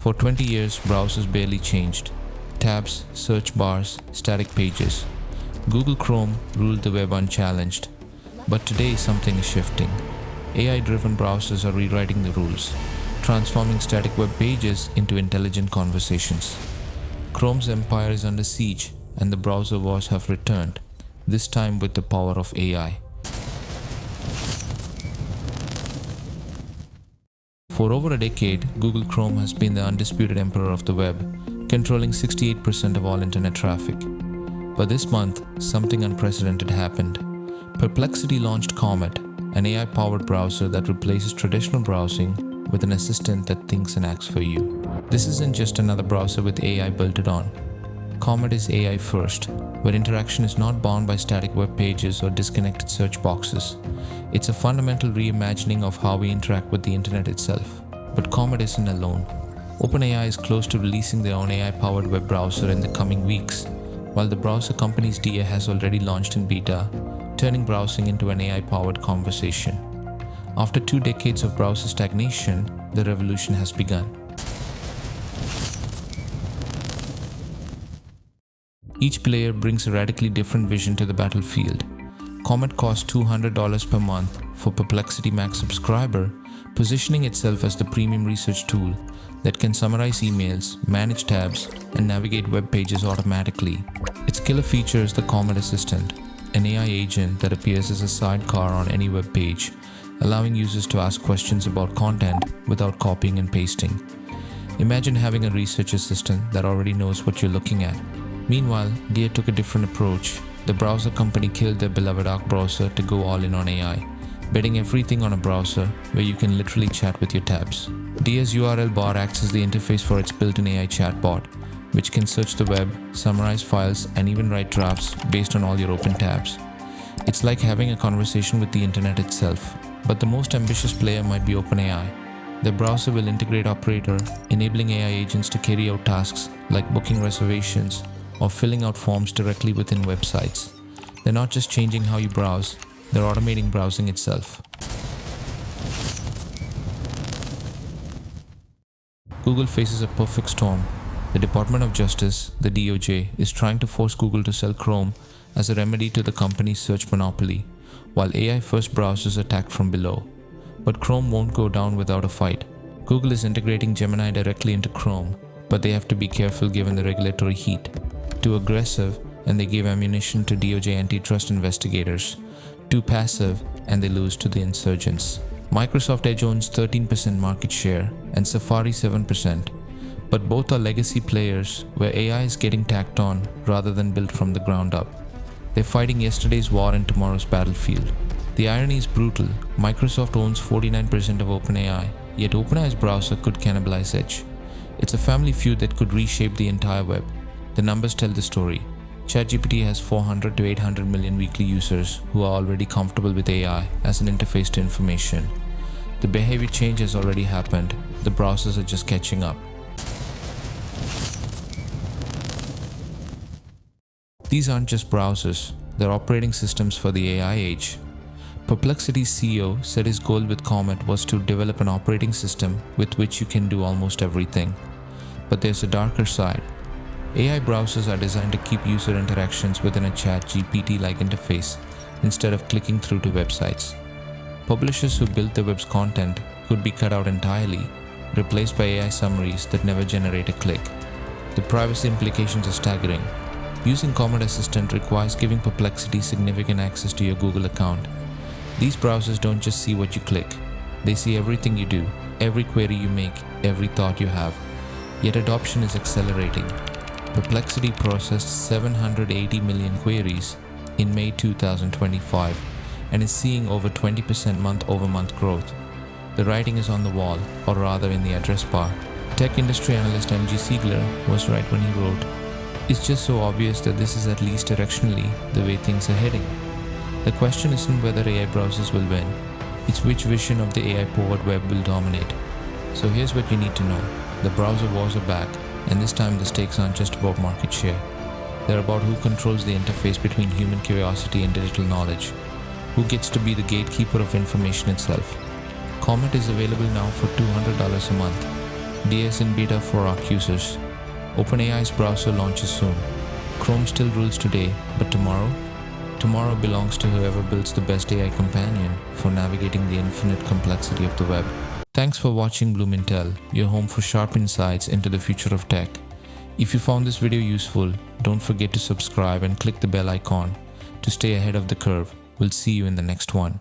For 20 years, browsers barely changed. Tabs, search bars, static pages. Google Chrome ruled the web unchallenged. But today, something is shifting. AI-driven browsers are rewriting the rules, transforming static web pages into intelligent conversations. Chrome's empire is under siege, and the browser wars have returned, this time with the power of AI. For over a decade, Google Chrome has been the undisputed emperor of the web, controlling 68% of all internet traffic. But this month, something unprecedented happened. Perplexity launched Comet, an AI-powered browser that replaces traditional browsing with an assistant that thinks and acts for you. This isn't just another browser with AI built on. Comet is AI first, where interaction is not bound by static web pages or disconnected search boxes. It's a fundamental reimagining of how we interact with the internet itself. But Comet isn't alone. OpenAI is close to releasing their own AI-powered web browser in the coming weeks, while the browser company's DA has already launched in beta, turning browsing into an AI-powered conversation. After 2 decades of browser stagnation, the revolution has begun. Each player brings a radically different vision to the battlefield. Comet costs $200 per month for Perplexity Max subscriber, positioning itself as the premium research tool that can summarize emails, manage tabs, and navigate web pages automatically. Its killer feature is the Comet Assistant, an AI agent that appears as a sidecar on any web page, allowing users to ask questions about content without copying and pasting. Imagine having a research assistant that already knows what you're looking at. Meanwhile, DA took a different approach. The browser company killed their beloved Arc browser to go all in on AI, betting everything on a browser where you can literally chat with your tabs. DA's URL bar acts as the interface for its built-in AI chatbot, which can search the web, summarize files, and even write drafts based on all your open tabs. It's like having a conversation with the internet itself. But the most ambitious player might be OpenAI. The browser will integrate Operator, enabling AI agents to carry out tasks like booking reservations or filling out forms directly within websites. They're not just changing how you browse, they're automating browsing itself. Google faces a perfect storm. The Department of Justice, the DOJ, is trying to force Google to sell Chrome as a remedy to the company's search monopoly, while AI-first browsers attack from below. But Chrome won't go down without a fight. Google is integrating Gemini directly into Chrome, but they have to be careful given the regulatory heat. Too aggressive, and they give ammunition to DOJ antitrust investigators. Too passive, and they lose to the insurgents. Microsoft Edge owns 13% market share and Safari 7%, but both are legacy players where AI is getting tacked on rather than built from the ground up. They're fighting yesterday's war in tomorrow's battlefield. The irony is brutal. Microsoft owns 49% of OpenAI, yet OpenAI's browser could cannibalize Edge. It's a family feud that could reshape the entire web. The numbers tell the story. ChatGPT has 400 to 800 million weekly users who are already comfortable with AI as an interface to information. The behavior change has already happened. The browsers are just catching up. These aren't just browsers, they're operating systems for the AI age. Perplexity's CEO said his goal with Comet was to develop an operating system with which you can do almost everything. But there's a darker side. AI browsers are designed to keep user interactions within a ChatGPT-like interface instead of clicking through to websites. Publishers who built the web's content could be cut out entirely, replaced by AI summaries that never generate a click. The privacy implications are staggering. Using Comet Assistant requires giving Perplexity significant access to your Google account. These browsers don't just see what you click, they see everything you do, every query you make, every thought you have. Yet adoption is accelerating. Perplexity processed 780 million queries in May 2025 and is seeing over 20% month-over-month growth. The writing is on the wall, or rather in the address bar. Tech industry analyst M.G. Siegler was right when he wrote, "It's just so obvious that this is at least directionally the way things are heading." The question isn't whether AI browsers will win, it's which vision of the AI-powered web will dominate. So here's what you need to know. The browser wars are back, and this time the stakes aren't just about market share. They're about who controls the interface between human curiosity and digital knowledge, who gets to be the gatekeeper of information itself. Comet is available now for $200 a month. DS in beta for ARC users. OpenAI's browser launches soon. Chrome still rules today, but tomorrow? Tomorrow belongs to whoever builds the best AI companion for navigating the infinite complexity of the web. Thanks for watching BloomIntel, your home for sharp insights into the future of tech. If you found this video useful, don't forget to subscribe and click the bell icon to stay ahead of the curve. We'll see you in the next one.